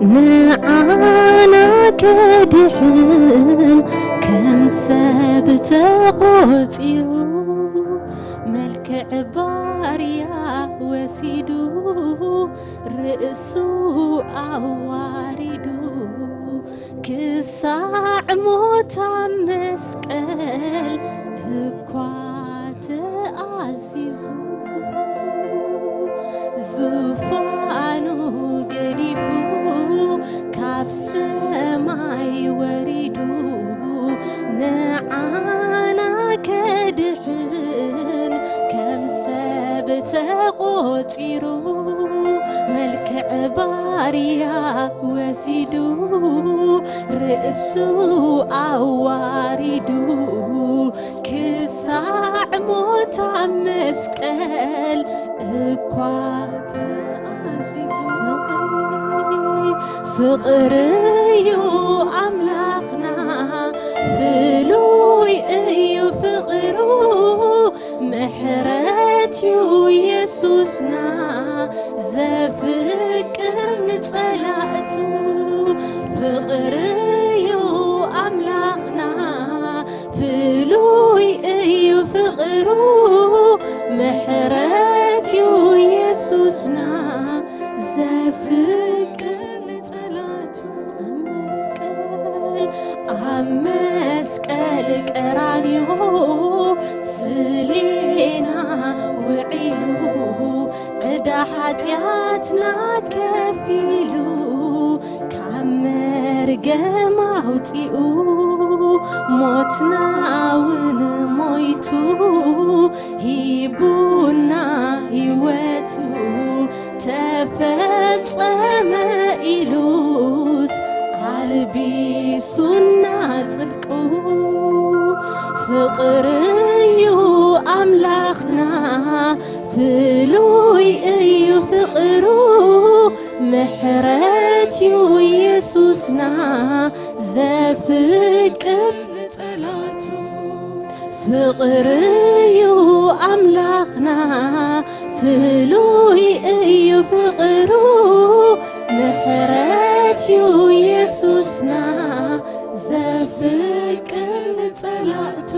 نعانا كدحن كم سبت قوتيو ملكع باريا وسيدو رأسو أواردو كساع موتا مسكال هكوات عزيزو زفانو قليفو كاب سماي وريدو نعانا كدحن كم سبت قوتيرو ملكع باريا وسيدو رأسو أواردو كساع موتا مسكال እኳት አዚዙ ፍቅርዩ አምላኽና ፍሉይ እዩ ፍቅሩ ምሕረትዩ ኢየሱስና ዘፍቅር ንጸላእቱ ፍቅርዩ አምላኽና ፍሉይ እዩ ፍቅሩ ምሕረትዩ ኢየሱስና ዘፍቅር ንጸላእቱ አመስቀል ቀራንዮ ስሌና ውዒሉ ዕዳ ኃጢአትና ከፊሉ ካብ መርገም አውፂኡ ሞትናውን ሞይቱ ሂቡና ሕይወቱ ተፈጸመ ኢሉስ አልቢሱና ጽድቁ ፍቅርዩ አምላኽና ፍሉይ እዩ ፍቅሩ ምሕረትዩ ኢየሱስና ዘፍቅር ንጸላእቱ ፍቅርዩ አምላኽና ፍሉይ እዩ ፍቅሩ ምሕረትዩ ኢየሱስና ዘፍቅር ንጸላእቱ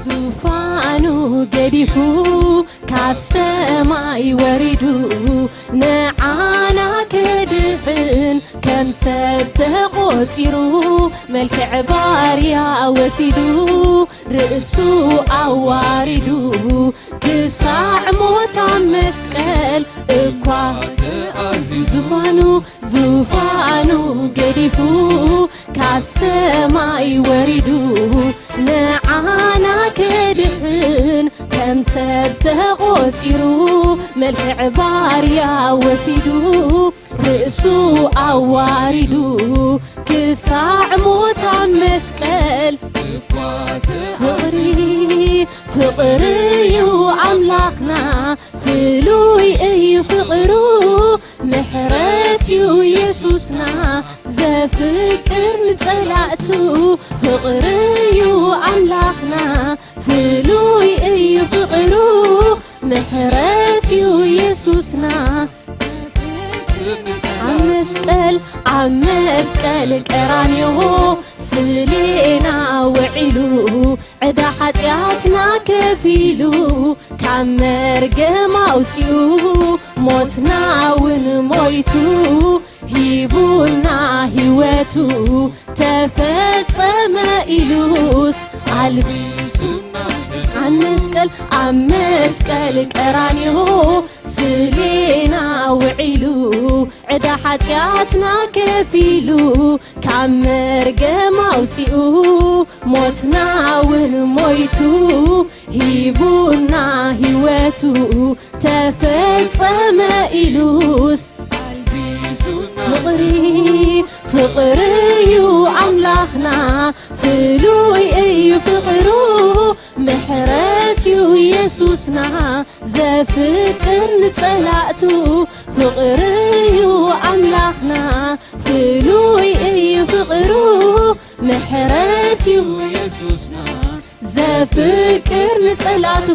ዙፋኑ ገዲፉ ካብ ሰማይ ወሪዱ ንዓና ክድሕን ከም ሰብ ተቆፂሩ መልክዕ ባርያ ወሲዱ ርእሱ ኣዋሪዱ ክሳዕ ሞት ኣብ መስቀል እኳ ዙፋኑ ገዲፉ ካብ ሰማይ ወሪዱ ንዓና ክድሕን ከም ሰብ ተቆፂሩ መልክዕ ባርያ ወሲዱ ርእሱ ኣዋሪዱ ክሳዕ ሞት ኣብ መስቀል ፍቅርዩ አምላኽና ፍሉይ እዩ ፍቅሩ ምሕረትዩ ኢየሱስና ዘፍቅር ንጸላእቱ ፍቅርዩ አምላኽና ፍሉይ እዩ ፍቅሩ ምሕረትዩ ኢየሱስና ኣብ መስቀል ቀራንዮ ስሌና ውዒሉ ዕዳ ኃጢአትና ከፊሉ ካብ መርገም አውፂኡ ሞትናውን ሞይቱ ሂቡና ሕይወቱ ተፈጸመ ኢሉስ አልቢሱና عمسكال قرانيو سلينا وعيلو عدا حتياتنا كفيلو كامر جماوتيو موتنا والمويتو هيبونا هيواتو تفتصم إلوس فقريو أملاخنا فلوي أي فقرو محراتيو يسوسنا زفكر نتسلعتو فقريو أملاخنا فلوي أي فقرو محراتيو يسوسنا زفكر نتسلعتو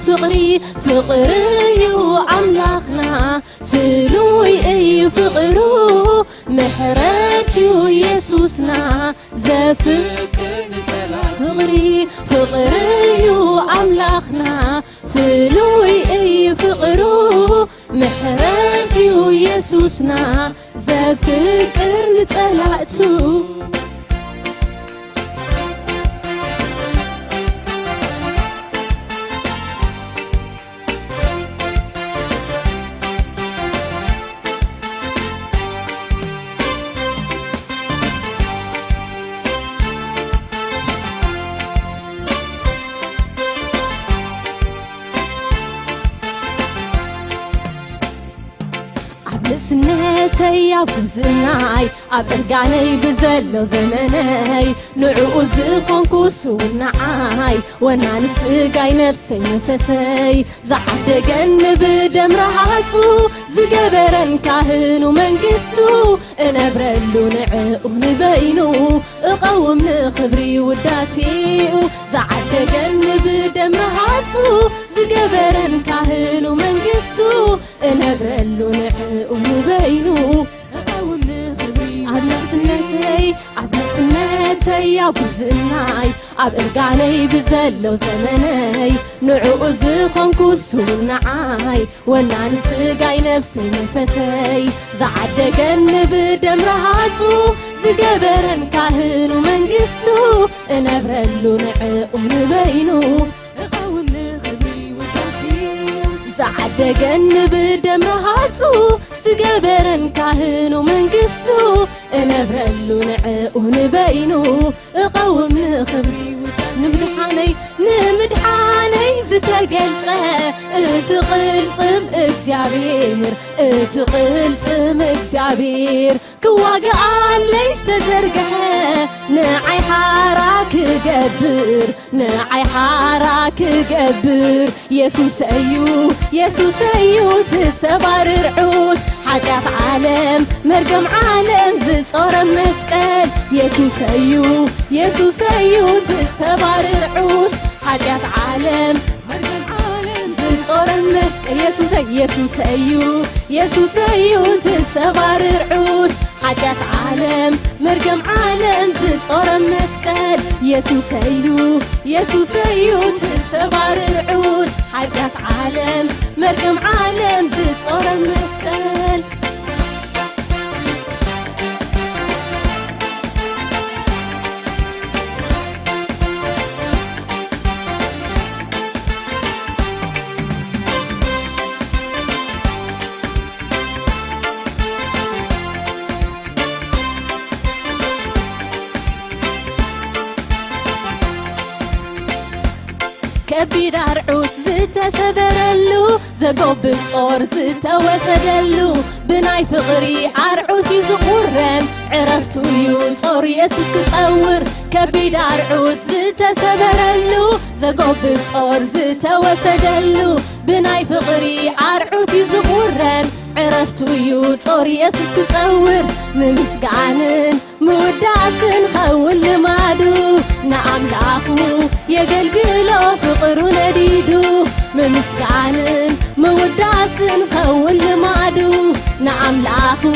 فقريو أملاخنا فلوي أي فقرو محراتيو يسوسنا زفكر نتسلعتو فقريو أملاخنا فلوي أي فقرو محراتيو يسوسنا زفكر نتسلعتو سنتي يا بزناي أبرقاني بزلو زمناي نعو زخونكو سونعاي وانا نسقاي نفسي نفسي زحد جنب دم رهاتو زقبرن كاهن ومنقستو انا برلو نعو نبينو اقوم نخبري وداسيو زحد جنب دم رهاتو زقبرن كاهن ومنقستو انا برلو نعو نبينو اقوم نخبري عدنا سنتي يا بزناي أبرقاني بزلو زمناي نعو زخونكو سونعاي وانا نسقاي نفسي نفسي زعد جنب دم رهاتو زقبرن كاهن ومنقستو انا برلو نعو نبينو اقوم نخبري وداسيو زعد جنب دم رهاتو زقبرن كاهن ومنقستو انا برلو نعو نبينو اقوم نخبري نمدحاني زتقلصه اتقلصم اكزابير كواقع اللي استزرقها نعي حراك قبر يسوس ايو تسبار رعوت حاجات عالم مرقم عالم زتصور مسقل يسوس ايو تسبار رعوت حاجات عالم مرقم عالم زتصور مسقل يسوس ايو تسبار رعوت حاجات عالم مرقم عالم زتصور مسقل يسوس ايو تسبار رعوت حاجات عالم مرقم عالم زتصور مسقل كبير عرعوت زتسبرلو زقوب صور زتوسدلو بناي فقري عرعوتي زقورن عرفتو يو صور يسوس تصور كبير عرعوت زتسبرلو زقوب صور زتوسدلو بناي فقري عرعوتي زقورن عرفتو يو صور يسوس تصور ممسقعنن موداسن خول لمادو نعملاخو يقلقلو فقرو نديدو ممسقعنن موداسن خول لمادو نعملاخو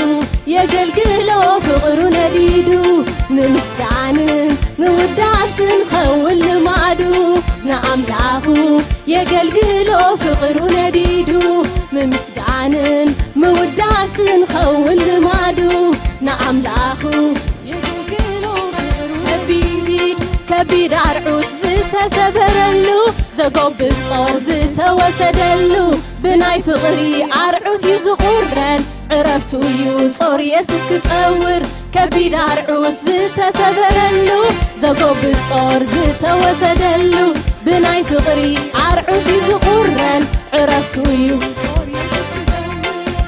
يقلقلو فقرو نديدو ممسقعنن موداسن خول لمادو نعملاخو يقلقلو فقرو نديدو ممسقعنن موداسن خول لمادو نعملاخو يقلقلو فقرو نديدو كبير عرعوت زتسبرلو زقوب صار زتوسدلو بناي فقري أرعوتي زقورن عرفتو يصور يسوس كتصور كبيد أرعوت زتسبرلو زقوب صار زتوسدلو بناي فقري أرعوتي زقورن عرفتو يصور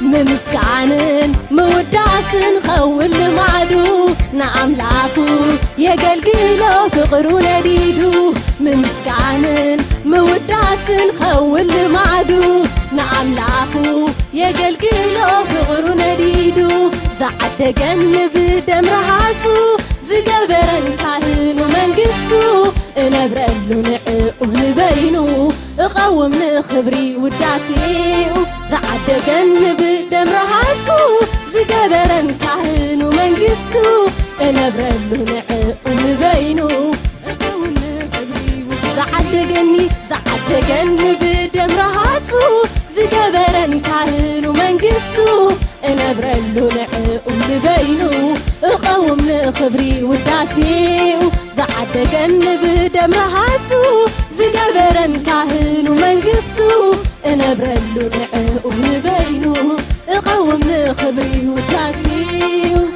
ممسكعنن موداسن خول معدو نعملاكو يقلقلو فقرو نديدو ممسكعنن موداسن خول معدو نعملاكو يقلقلو فقرو نديدو زعدقن بدم رحاتو زقبرن كاهنو منقستو نبرلو نعقو نبينو اقوم نخبري وداسيو زعدقن بدم رحاتو زقبرن كاهنو منقستو نبرلو نعقو نبينو اقوم نخبري زعدقن بدم رحاتو زقبرن كاهنو منقستو نبرلو نعقو نبينو اقوم نخبري وداسيو زعدقن بدم رحاتو زقبرن كاهنو منقستو نبرلو نعقو نبينو اقوم نخبري وداسيو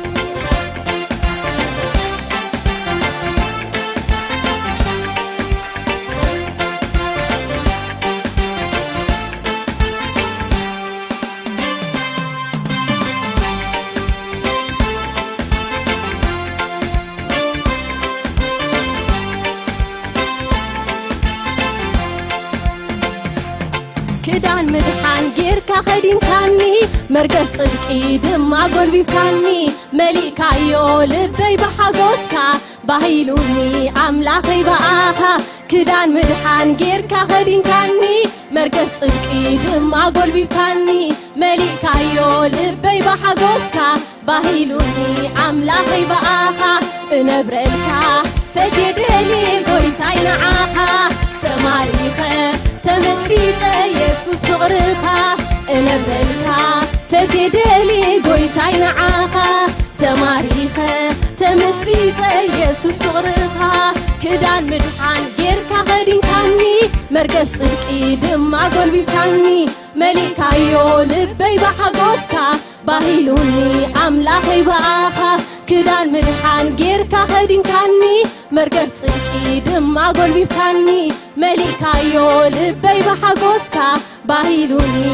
كدان مدحان غيركا خدين كاني مرقب صدقي دم اقول بيفكاني مليكا يو لبي بحاقوسكا باهيلوني املاخي بآخا كدان مدحان غيركا خدين كاني مرقب صدقي دم اقول بيفكاني مليكا يو لبي بحاقوسكا باهيلوني املاخي بآخا نبرلكا فتدلي قويتاي نعاقا تماريخا تمسيت يسوس فقرخا نبرلكا فتدلي قويتاي نعاقا تماريخا تمسيت يسوس فقرخا كدان مدحان غيركا غدين كاني مرقب صدقي دم اقول بيبكاني مليكا يو لبي بحاقوسكا باهيلوني املاخي بآخا كدان مدحان غيركا غدين كاني مرقب صدقي دم اقول بيبكاني مليكا يو لبي بحاقوسكا باهيلوني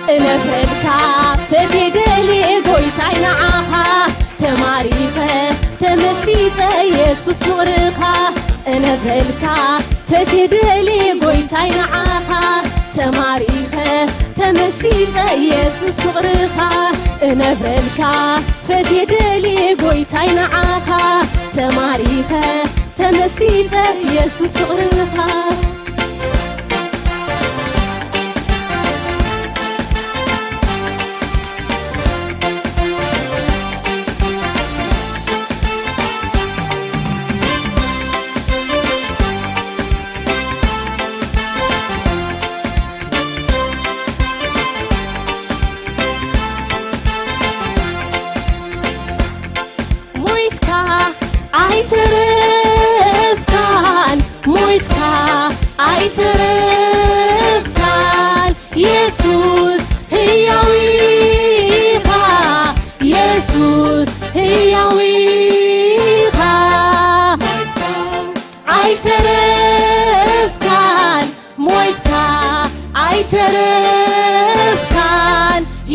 نبرلكا فتدلي قويتاي نعاها تماريخا تمسيت يسوس فقرخا نبرلكا فتدلي قويتاي نعاها تماريخا تمسيت يسوس فقرخا نبرلكا فتدلي قويتاي نعاها تماريخا تمسيت يسوس فقرخا አይትርፍካን ኢየሱስ ሕያዊኻ ኢየሱስ ሕያዊኻ አይትርፍካን ሞይትካ አይትርፍካን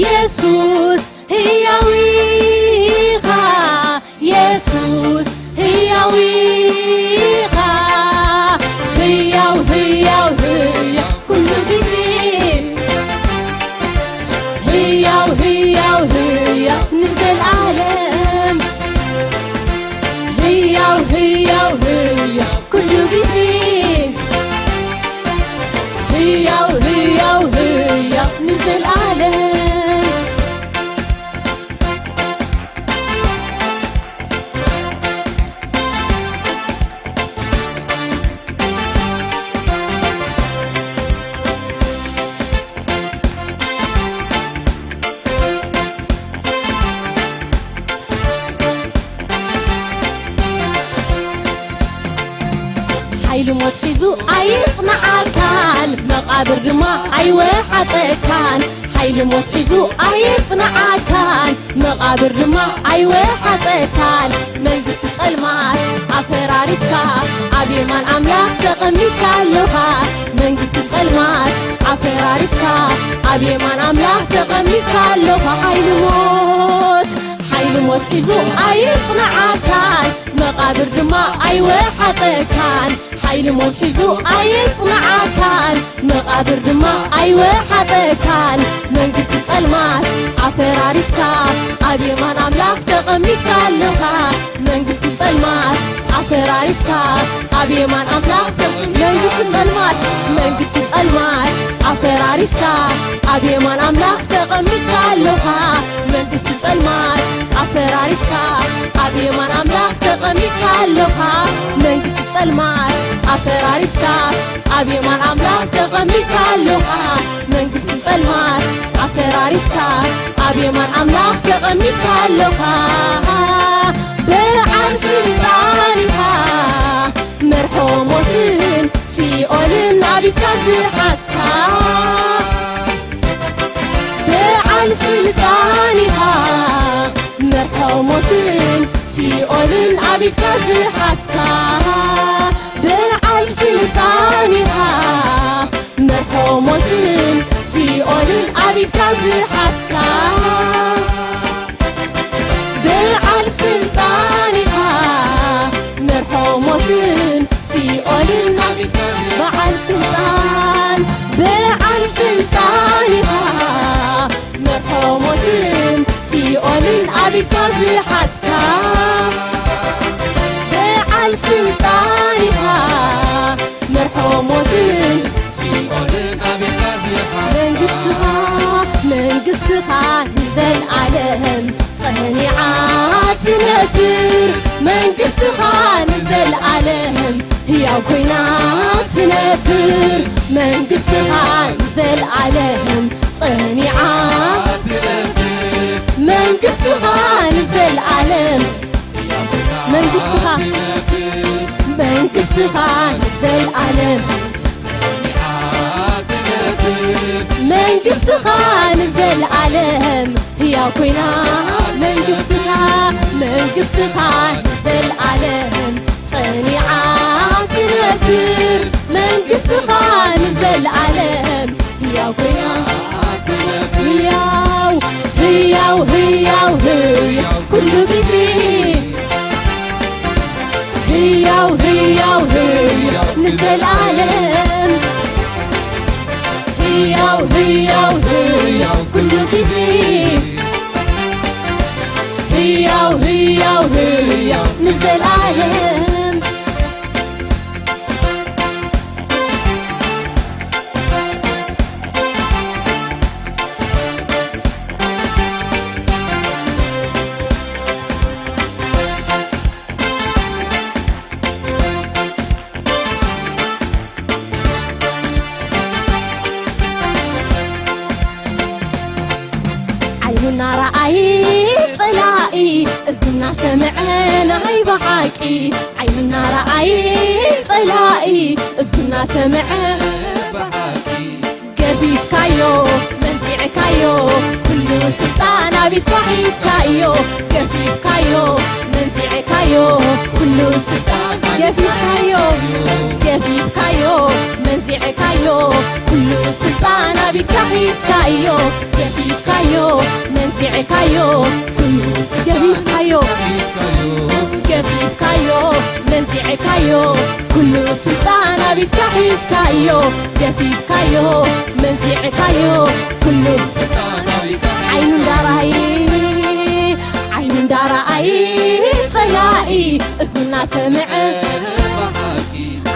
ኢየሱስ ሕያዊኻ ኢየሱስ ሕያዊኻ ሕያው ሕያው ሕያው ኩሉ ጊዜ ሕያው ሕያው ሕያው ንዘለዓለም ሕያው ሕያው ሕያው ኩሉ ጊዜ ሕያው ሕያው ሕያው ንዘለዓለም حيل موت في حيزو أيصنع كان مقابر ما أيوحتكان حيل موت حيزو أيصنع كان مقابر ما أيوحتكان منجس صلمات أفراريسكا أبي من أملاك تقميتك اللغة منجس صلمات أفراريسكا أبي من أملاك تقميتك اللغة حيل موت حيزو أيصنع كان مقابر ما أيوحتكان حيل موت حيزو أيصنع كان مقابر ما أيوحتكان منجس صلمات أفراريسكا أبي من أملاك تقميتك اللغة منجس صلمات أفراريسكا أبي من أملاك منجس صلمات أفراريسكا أبي من أملاك تقميتك اللغة منجس صلمات أفراريسكا أبي من أملاك تقميتك اللغة منجس صلمات أفراريسكا أبي من أملاك تقميتك اللغة منجس صلمات أفراريسكا أبي من أملاك تقميتك اللغة بعن سلطانها مرحومة سيئول أبي كازحاسكا بعن سلطانها مرحومة سيئول أبي كازحاسكا بعن سلطانها مرحومة سيئول أبي كازحاسكا بعن سلطانها مرحومة سيئول بعن سلطانها مرحومة سيئول أبي كازحاسكا بعن سلطانها مرحومة سيئول أبي كازحاسكا منقصتها نزل عليهم صنيعات نفر منقصتها نزل عليهم هي وكينات نفر منقصتها نزل عليهم صنيعات نفر منقصتها نزل عليهم منقصتها نزل عليهم منقصتها نزل عليهم هي وكينا منقصتها نزل عليهم صنيعات نفر منقصتها نزل عليهم هي وكينا هي كل بيتي هي نزل عليهم هي كل بيتي هي نزل عليهم عيننا رأي طلائي إذنا سمعنا عيب حكي عيننا رأي طلائي إذنا سمعنا بحكي كبير كايو منزع كايو كل سلطان بتوحيس كايو كبير كايو منزع كايو كل سلطان كبير كايو منزع كايو كل سلطان بتوحيس كايو كبير كايو منزع كايو كبير كايو منزع كايو كل سلطان بتوحيس كايو كبير كايو منزع كايو كل سلطان عين داري صلائي اسمنا سمع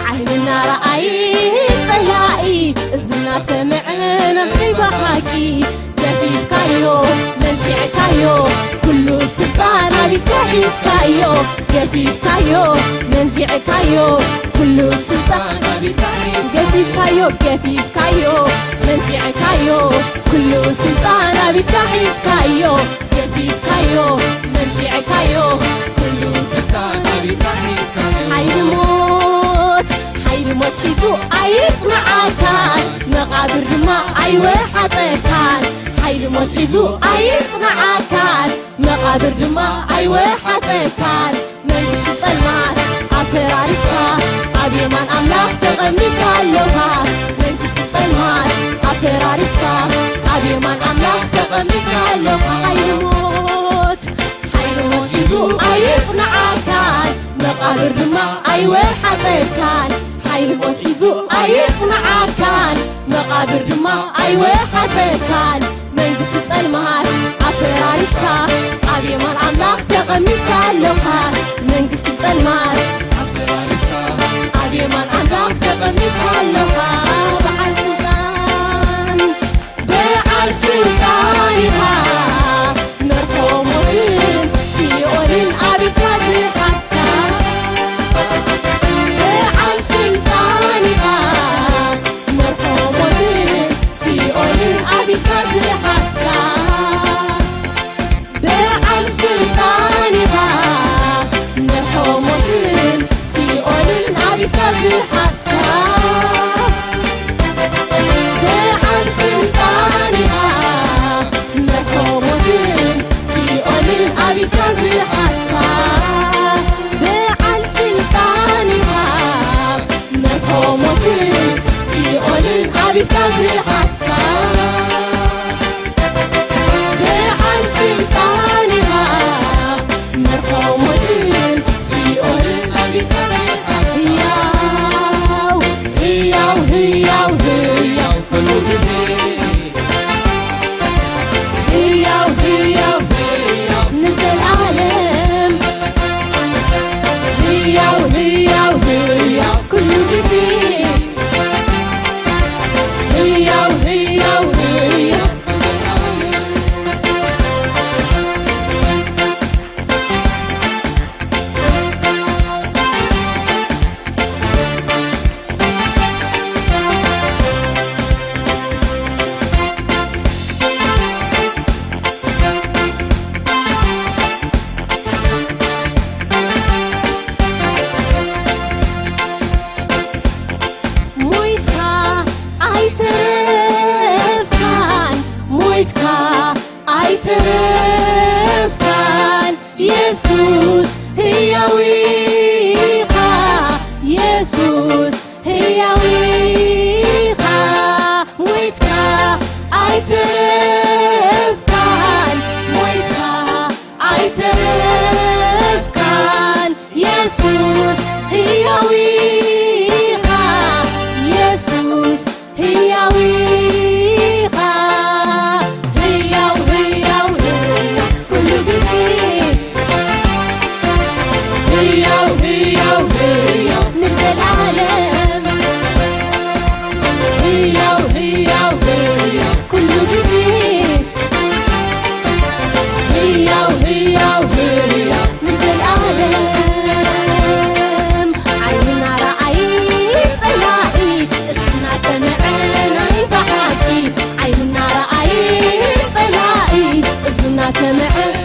عيننا رأي صلائي اسمنا سمعنا بحكي كفيف كايو منزع كايو كل سلطان بتوحيس كايو كفيف كايو منزع كايو كل سلطان كفيف كايو منزع كايو كل سلطان بتوحيس كايو كفيف كايو منزع كايو كل سلطان بتوحيس كايو حيل موت أيوة حتكان حيل موت حزو أيصنع كان مقابر دما أيوة حتكان من تسلمات أفرارسها أبيمان أملاك تغميك اللوها من تسلمات أفرارسها أبيمان أملاك تغميك اللوها حيل موت حزو أيصنع كان مقابر دما أيوة حتكان حيل موت حزو أيصنع كان مقابر دما أيوة حتكان من تسلمات أفرارسها أبيمان أملاك تغميك اللوها من تسلمات أبيمان أملاك تغميك اللوها بعل سلطان بعل سلطانها مرحومتين سيئولين أبيكات حسكا بعل سلطانها مرحومتين سيئولين أبيكات حسكا بعل سلطانها مرحومتين سيئولين أبيكات حسكا بعل سلطانها مرحومتين سيئولين أبيكات حسكا بعل سلطانها مرحومتين سيئولين أبيكات حسكا بعل سلطانها مرحومتين سيئولين أبيكات نزل عالم هي كل جديد هي عيترفكان يسوس هي ويخا يسوس هي ويخا مويتكا عيترفكان مويتكا عيترفكان يسوس هي ويخا يسوس هي ويخا نزل عالم هي كل جديد هي نزل عالم عيننا رأيت صلاحي اسمنا سمعنا بحكي عيننا رأيت صلاحي اسمنا سمعنا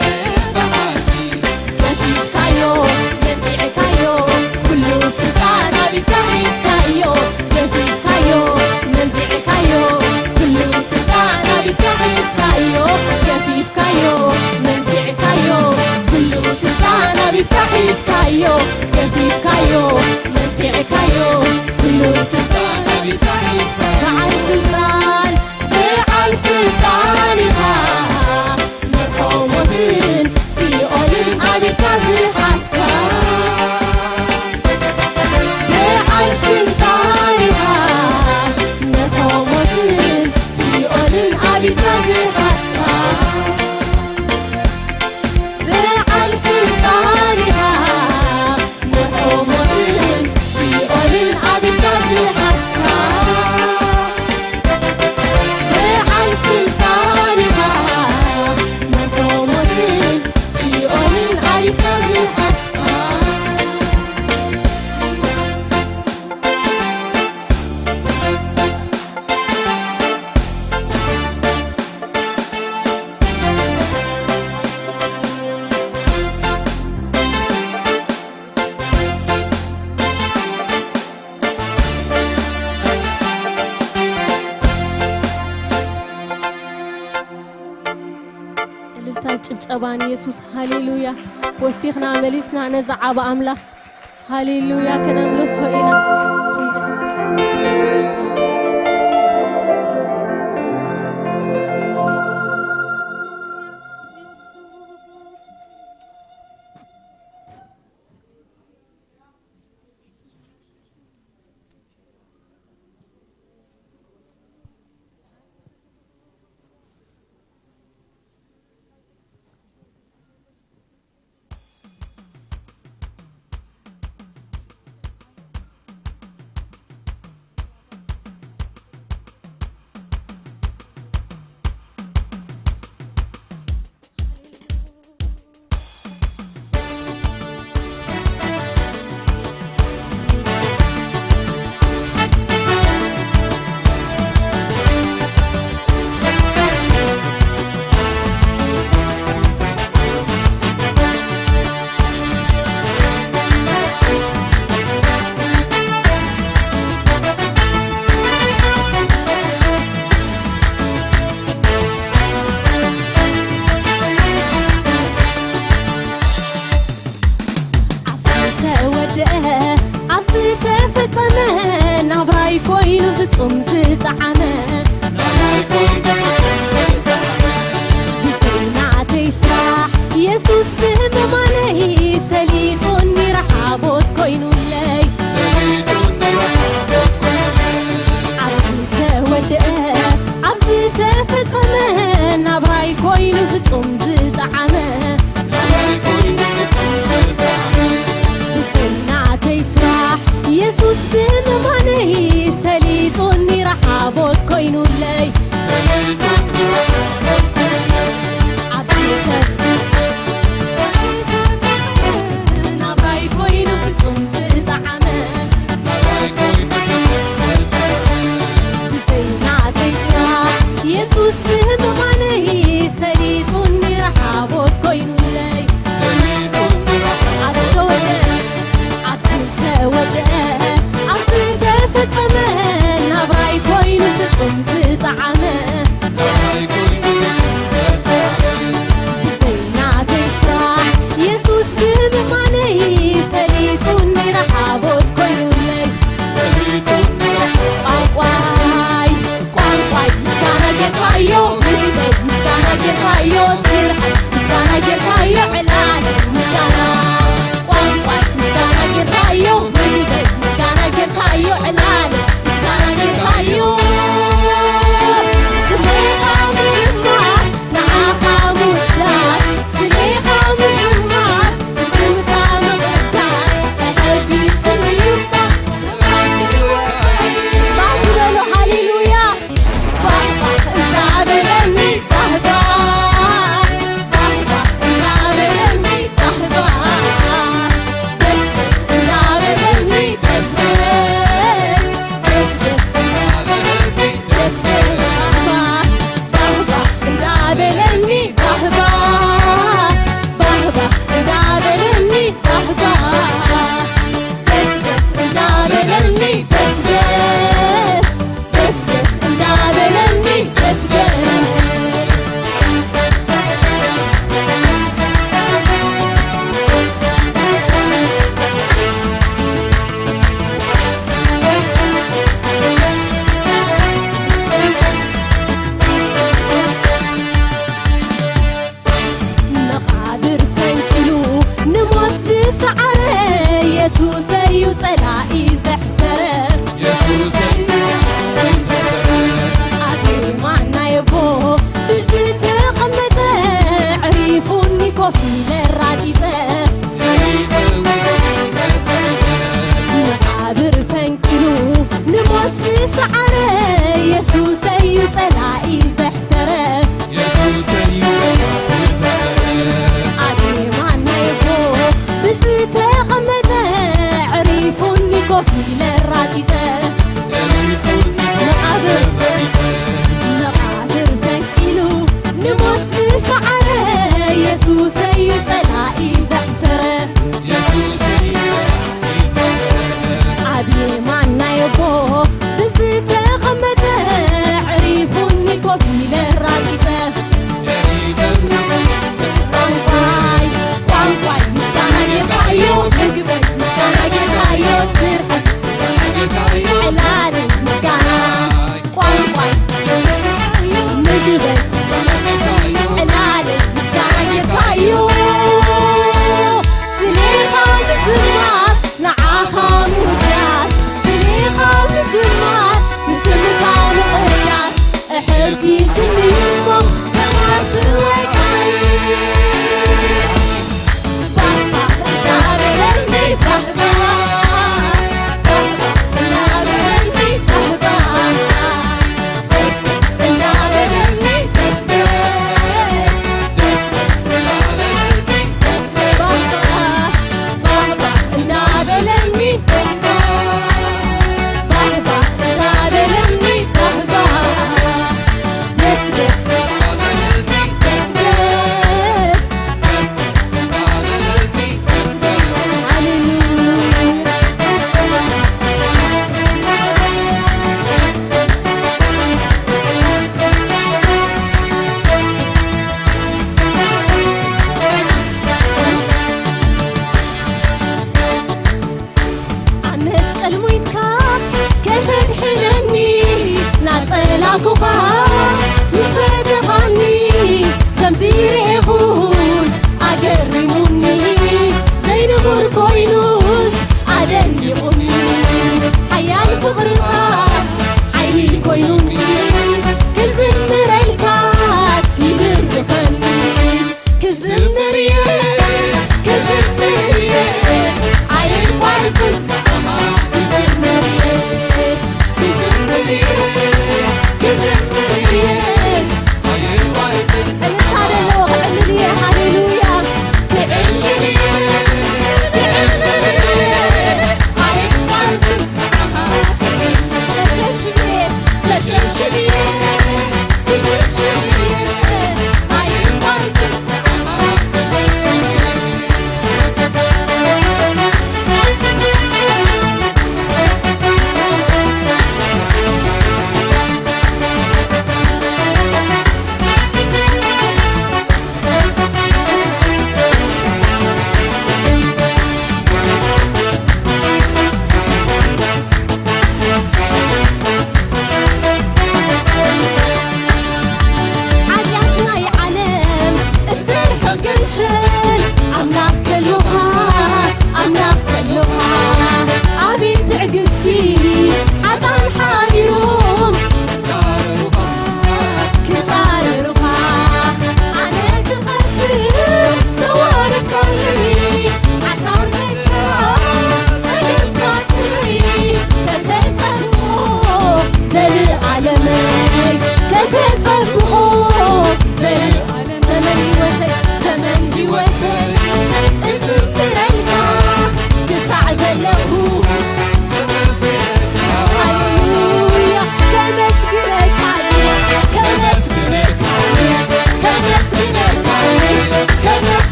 بتحيسكايو كيفكايو منفعكايو كل سلطان بتحيسكايو بعل سلطانها مرحومتين ፀባን ኢየሱስ ሃሌሉያ ወሲኽና መሊስና ነዝዓባ ኣምላኽ ሃሌሉያ ከነምልኽ ኢና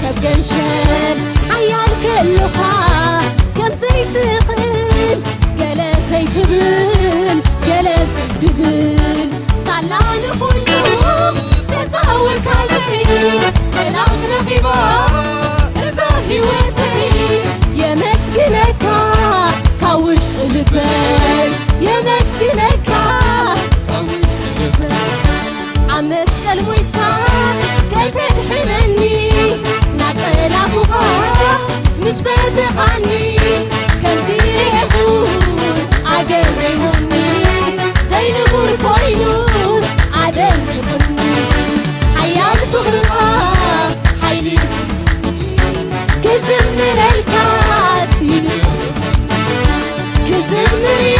بجنشان حيال كلها كم زيتقل قلا زيتبل قلا زيتبل سلام كله تتاور كالي سلام رقيبة إذا هواتي يا مسكنك كاوش البال يا مسكنك كاوش البال عمت سلويتك كتدحنني نعتلافها مش بتغني كم زيريحون عقربوني زي نمور كوينوس عدموني حيال صغرها حيلي كزمر الكاس كزمر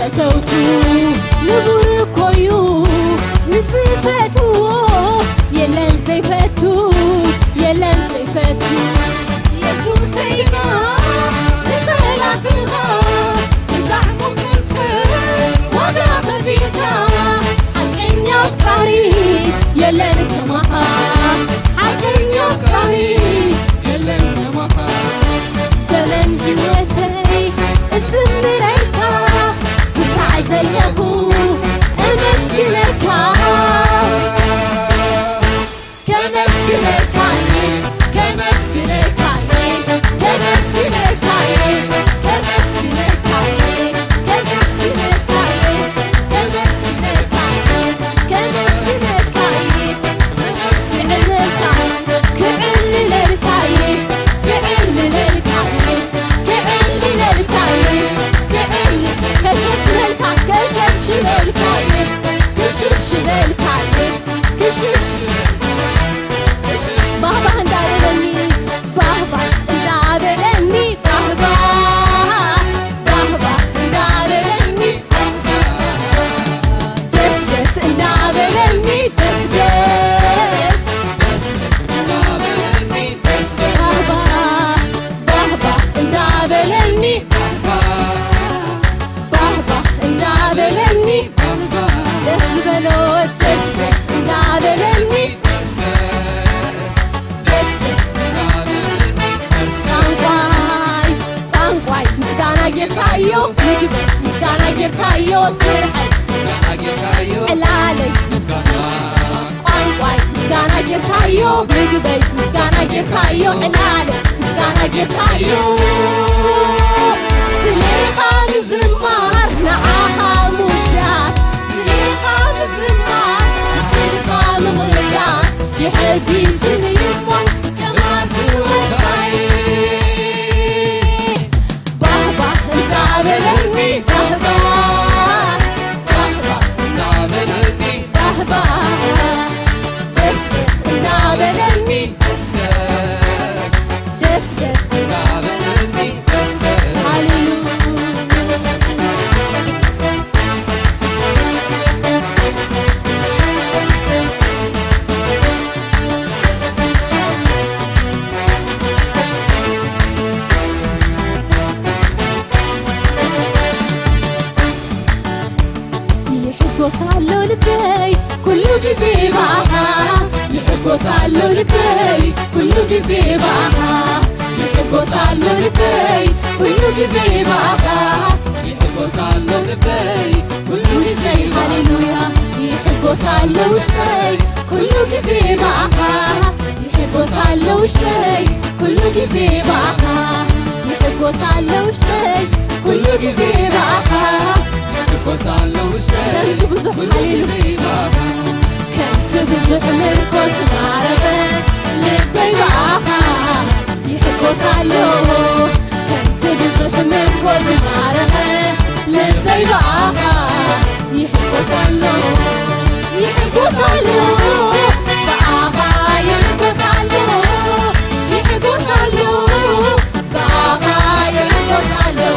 فتوتو نبور كويو نزفتو يلان زيفتو يلان زيفتو يسوع سيدنا رسالتنا نزعمك مسكت وقع بيتنا حقين يفكري يلان كمها حقين يفكري يلان كمها زمن جواتي الزمريكا زيه أمسكنك كمسكنك جركايو سرحي علالي قاي مسكانا جركايو بلقبي مسكانا جركايو علالي مسكانا جركايو سليخا نزمار نعاها مشات سليخا نزمار سليخا مغياس يحبي سنيمو كما سوى بابا انتابلني بابا انتابلني بابا دس انتابلني دس انتابلني يحبوسالو لبي كله جزي معها يحبوسالو لبي كله جزي معها يحبوسالو لبي كله جزي معها يحبوسالو لبي كله جزي هاليلويا يحبوسالو وشي كله جزي معها يحبوسالو وشي كله جزي معها يحبوسالو وشي كله جزي معها كنت بزح كنت بزح مركز معرفة لبي معها يحبوا صالو كنت بزح مركز معرفة لبي معها يحبوا صالو يحبوا صالو معها يحبوا صالو يحبوا صالو معها يحبوا صالو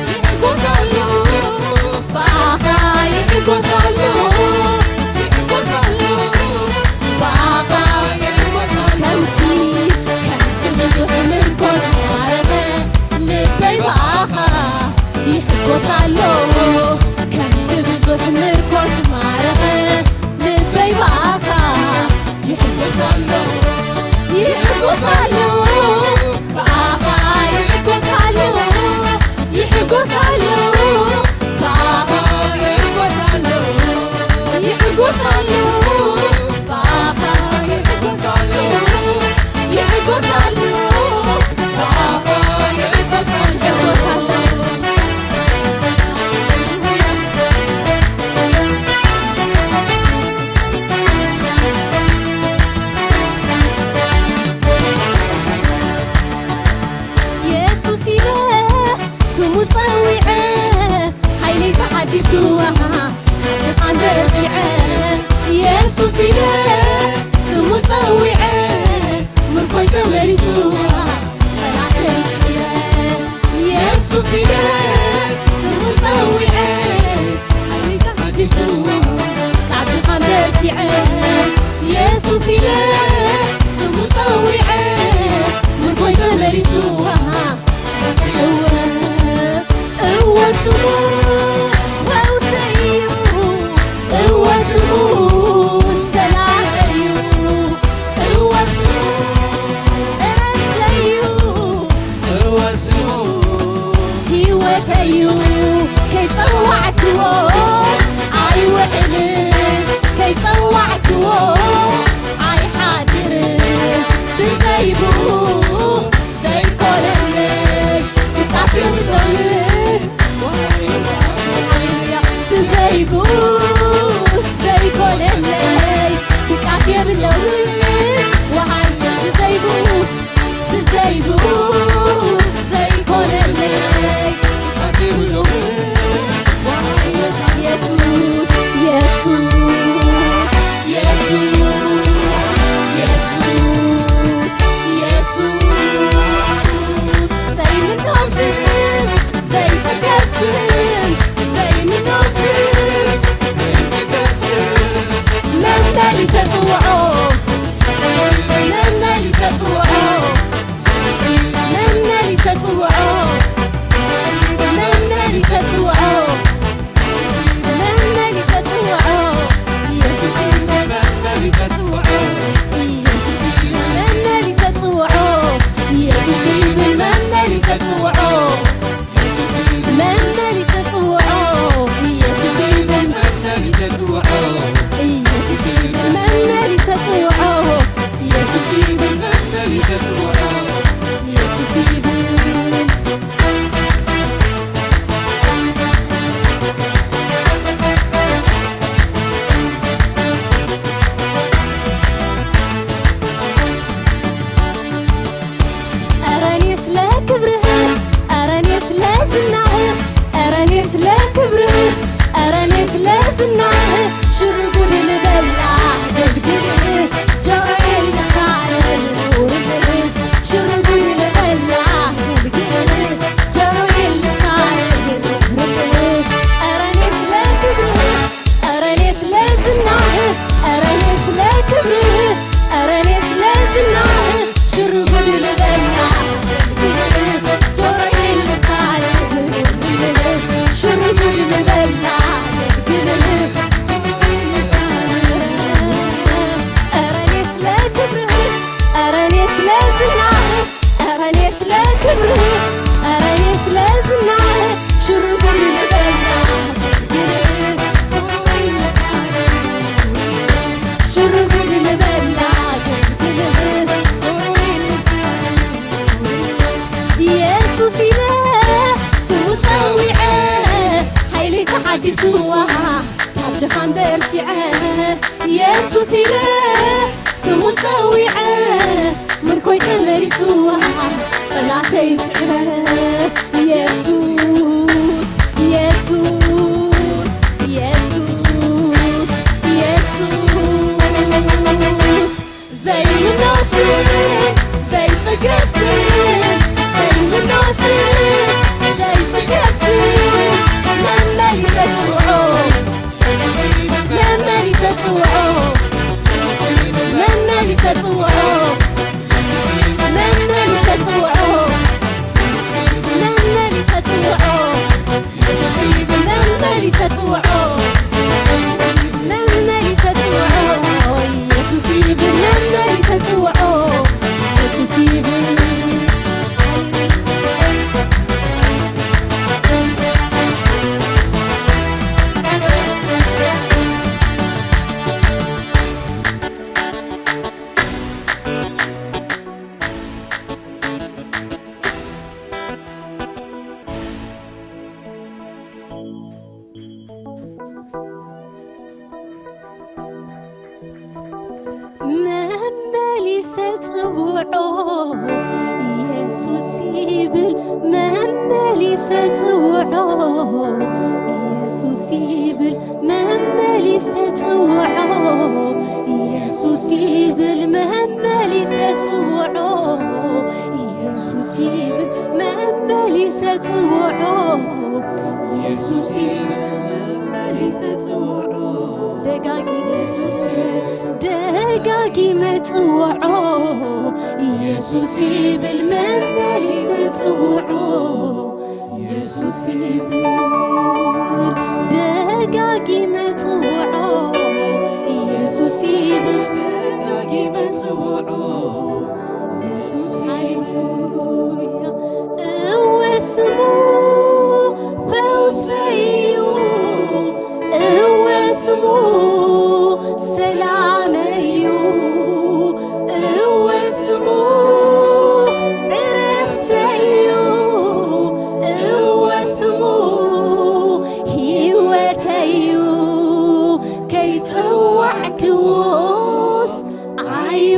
يحبوا صالو يحبوسالو يحبوسالو بابا كنتي كنت بزح مركز معرفة لبي معها يحبوسالو كنت بزح مركز معرفة لبي معها يحبوسالو يحبوسالو بابا يحبوسالو يحبوسالو بابا يحبوسالو بابا يحبوسالو يحبوسالو بابا يحبوسالو يسوس إله سمو طويعه حيلي تحدثوها يسوس إله سمو طويعه مركوي تمرسوها يسوس إله سمو طويعه حيلي تحدثوها تعبد قمرتعه يسوس إله سمو طويعه مركوي تمرسوها هو سمو كي طوعتو عاي وعل كي طوعتو عاي حاضر بزيبو زي كولني بتعطي ولولي بزيبو زي كولني بتعطي ولولي وعاي بزيبو بزيبو زي كولني يسوس لكبره أريس لازمنا شرب البلع شرب البلع يسوس إله سو طويعه حيلي تحدثوها عبد خان برتعه يسوس إله سو طويعه من كوي تمرسوها صلاة يسعه يسوس يسوس يسوس يسوس زي الناصر زي فقرسي زي الناصر زي فقرسي لما لي تتوعو لما لي تتوعو لما لي تتوعو لما لي تتوعو لما لي تتوعو لما لي تتوعو لما لي تتوعو يسوسي لما لي تتوعو يسوسي دقاقي متوعو يسوسي بالممالي تتوعو يسوسي دقاقي متوعو يسوسي بالدقاقي متوعو يسوسي واسمو فوسيو واسمو سلاميو واسمو عرفتيو واسمو هيوتيو كي توعك ووس عاي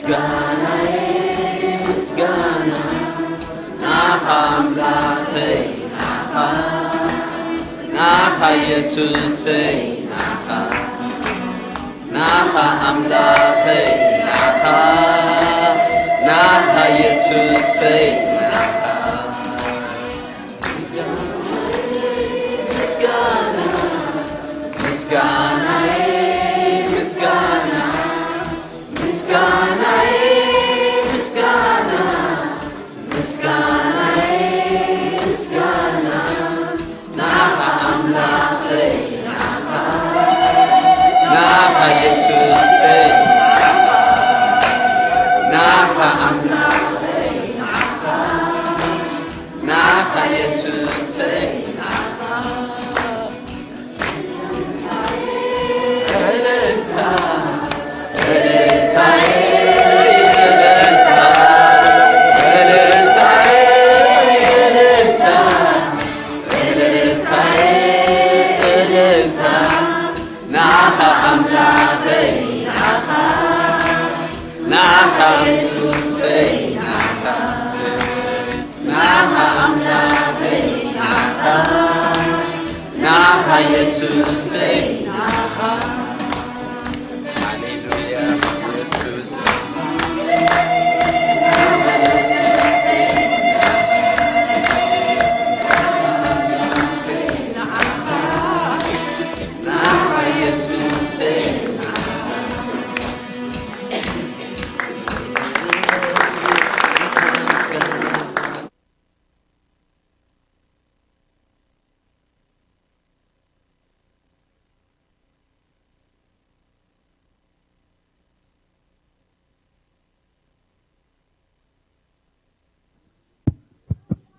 مسكانا مسكانا ناخا أملاخي ناخا يسوسي ناخا أملاخي ناخا يسوسي مسكانا مسكانا مسكانا مسكانا مسكانا مسكانا مسكانا ناخا أملاخي ناخا يسوسي ناخا أملاخي ناخا يسوسي Jesus say Hallelujah Jesus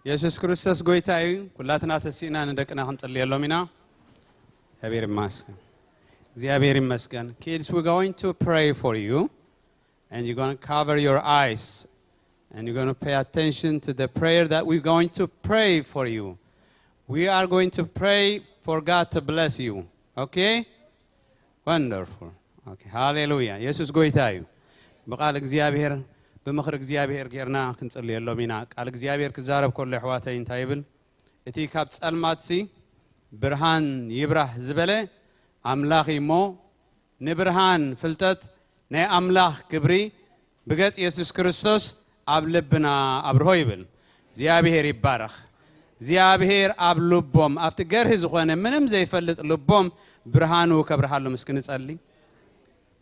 ኢየሱስ ክርስቶስ ጎይታዬ ኩላትና ተሲና እንደቀና እንጸልያለሁ ሚና እግዚአብሔር ይመስገን Kids, we're going to pray for you and you're going to cover your eyes and you're going to pay attention to the prayer that we're going to pray for you. We are going to pray for God to bless you. Okay? Wonderful. Okay. Hallelujah. ኢየሱስ ጎይታዬ በቃል እግዚአብሔር بمخر እግዚአብሔር ጌርና ክንጽልየሎ ሚና ቃል እግዚአብሔር ክዛረብ ኮለ ሕዋተይ እንታይብል እቲ ካብ ጸልማትሲ ብርሃን ይብራህ ዝበለ አምላኽ ይሞ ንብርሃን ፍልጠት ናይ አምላኽ ክብሪ ብገጽ ኢየሱስ ክርስቶስ ኣብ ልብና አብርሆ ይብል እግዚአብሔር ይባረኽ እግዚአብሔር ኣብ ልቦም ኣብቲ ገርህ ዝኾነ ምንም ዘይፈልጥ ልቦም ብርሃኑ ከብርሃሉ ምስክን ጸልይ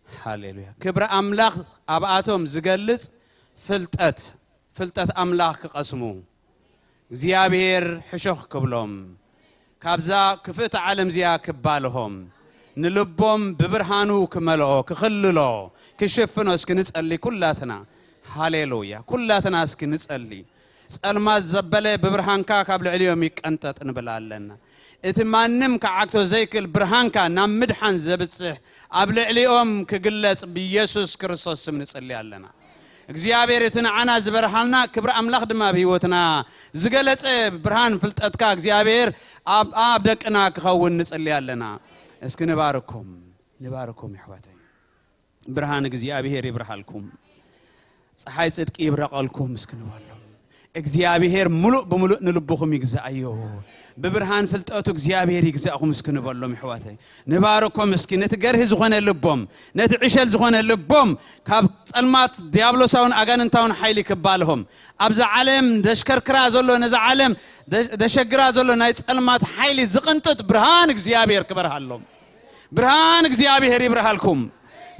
ሃሌሉያ ክብረ አምላኽ አብአቶም ዝገልጽ ፍልጠት አምላኽ ከቀስሙ እግዚአብሔር ሕሾኽ ክብሎም ካብዛ ክፍት ዓለም ዚያ ክባልሆም ንልቦም ብብርሃኑ ክመልኦ ክኽልሎ ክሽፍኖ እስክንጸልይ ኩላትና ሃሌሉያ ኩላትና እስክንጸልይ ጸልማት ዘበለ ብብርሃንካ ካብ ልዕልዮም ይቀንጠጥ እንብላለና እቲ ማንም ከዓክቶ ዘይክል ብርሃንካ ናብ ምድሓን ዘብጽሕ ኣብ ልዕልዮም ክግለጽ ብኢየሱስ ክርስቶስ ስም ንጸልያለና እግዚአብሔር የተናዓና ዝበርሃልና ክብረ አምላኽ ድማ በህይወትና ዝገለጸ ብርሃን ፍልጠትካ እግዚአብሔር ኣብ ደቅና ክኸውን ንጸልያለና እስኪ ንባርኩም ይሕዋተይ ብርሃን እግዚአብሔር ይብርሃልኩም ፀሐይ ጽድቅ ይብረቀልኩም እስኪ ንባሎ እግዚአብሔር ሙሉእ በሙሉእ ንልብኹም ይግዛእዮ በብርሃን ፍልጠቱ እግዚአብሔር ይግዛእኩም እስኪ ንባሎም ይሕዋተይ ንባርኩም እስኪ ነትገርህ ዝኾነ ልቦም ነትዕሸል ዝኾነ ልቦም ካብ ጸልማት ዲያብሎሳውን አጋንንታውን ኃይል ይከባልهم ኣብዛ ዓለም ደሽከርክራ ዘሎ ነዛ ዓለም ደሸግራ ዘሎ ናይ ጸልማት ኃይል ዝቅንጥጥ ብርሃን እግዚአብሔር ክበርሃሎም ብርሃን እግዚአብሔር ይብርሃልኩም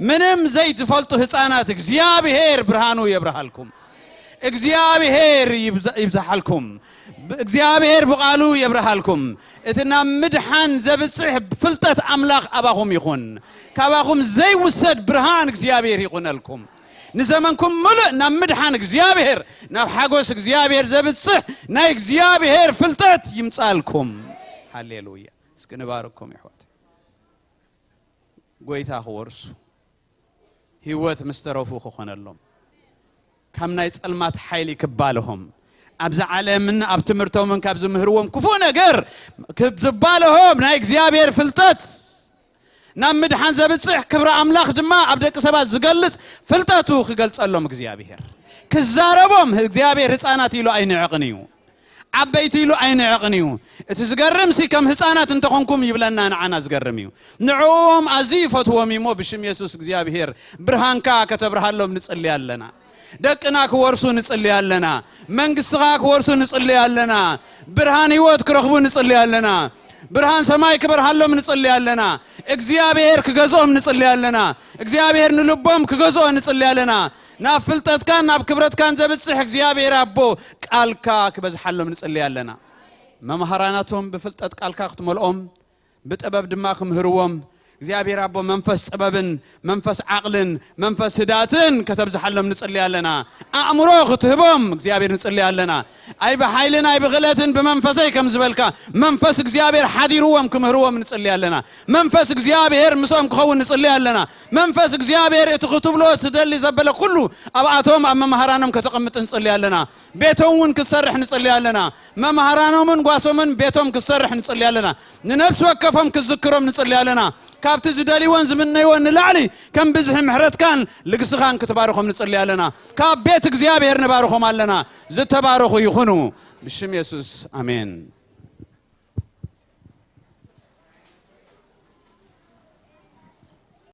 ምንም ዘይትፈልጡ ህፃናት እግዚአብሔር ብርሃኑ ይብርሃልኩም እግዚአብሔር ይብዛሐልኩም እግዚአብሔር በቃሉ ይብርሃልኩም እትና ምድሓን ዘብጽሕ ፍልጠት አምላኽ አባኹም ይኹን ካባኹም ዘይውሰድ ብርሃን እግዚአብሔር ይኹነልኩም ንዘመንኩም ሙሉእ ናብ ምድሓን እግዚአብሔር ናብ ሓጎስ እግዚአብሔር ዘብጽሕ ናይ እግዚአብሔር ፍልጠት ይምጻልኩም ሃሌሉያ እስኪ ንባርኩም ይሕዋት ጎይታ ኽወርሱ ህይወት ምስተረፉ ክኾነሎም ከም ናይ ጸልማት ኃይል ይከባልهم ኣብዛ ዓለምን ኣብ ትምርቶምን ካብ ዝምህርዎም ክፉ ነገር ክዝባልهم ናይ እግዚአብሔር ፍልጠት ናብ ምድሓን ዘብጽሕ ክብረ ኣምላኽ ድማ ኣብ ደቂ ሰባት ዝገልጽ ፍልጠቱ ክገልጸሎም እግዚኣብሔር ክዛረቦም እግዚኣብሔር ህፃናት ኢሉ ኣይንዕቕን እዩ ዓበይቲ ኢሉ ኣይንዕቕን እዩ እቲ ዝገርም ሲ ከም ህፃናት እንተኾንኩም ይብለና ንዓና ዝገርም እዩ ንዕኦም ኣዝዩ ይፈትዎም እሞ ብሽም ኢየሱስ እግዚኣብሔር ብርሃንካ ከተብርሃሎም ንጽልይ ኣለና ደቅና ክወርሱ ንጽልይ ኣለና መንግስትኻ ክወርሱ ንጽልይ ኣለና ብርሃን ህይወት ክረኽቡ ንጽልይ ኣለና ብርሃን ሰማይ ክበርሃሎም ንጽልይ ኣለና እግዚአብሔር ክገዝኦም ንጽልይ ኣለና እግዚአብሔር ንልቦም ክገዝኦ ንጽልይ ኣለና ናብ ፍልጠትካን ናብ ክብረትካን ዘብጽሕ እግዚአብሔር ኣቦ ቃልካ ክበዝሓሎም ንጽልይ ኣለና መምሃራናቶም ብፍልጠት ቃልካ ክትመልኦም ብጥበብ ድማ ክምህርዎም እግዚአብሔር ኣቦ መንፈስ ጥበብን መንፈስ ዓቅልን መንፈስ ህዳትን ከተብዝሓሎም ንጽልይ ኣለና ኣእምሮ ክትህቦም እግዚአብሔር ንጽልይ ኣለና ኣይ በኃይልን ኣይ በግለትን በመንፈሰይ ከም ዝበልካ መንፈስ እግዚአብሔር ሓዲርዎም ክምህርዎም ንጽልይ ኣለና መንፈስ እግዚአብሔር ምሶም ክኸውን ንጽልይ ኣለና መንፈስ እግዚአብሔር እቲ ክትብሎ ትደሊ ዘበለ ኩሉ ኣብኣቶም ኣብ መምሃራኖም ከተቀምጥ ንጽልይ ኣለና ቤቶምን ክሰርሕ ንጽልይ ኣለና መምሃራኖምን ጓሶምን ቤቶም ክሰርሕ ንጽልይ ኣለና ንነፍስ ወከፎም ክዝክሮም ንጽልይ ኣለና ካብቲ ዝደልይዎን ዝምነይዎን ንላዕሊ ከም ብዝሕ ምሕረትካን ልግስኻን ክትባርኾም ንጽልይ ኣለና ካብ ቤት እግዚአብሔር ንባርኾም ኣለና ዝተባረኹ ይኹኑ ብሽም ኢየሱስ ኣሜን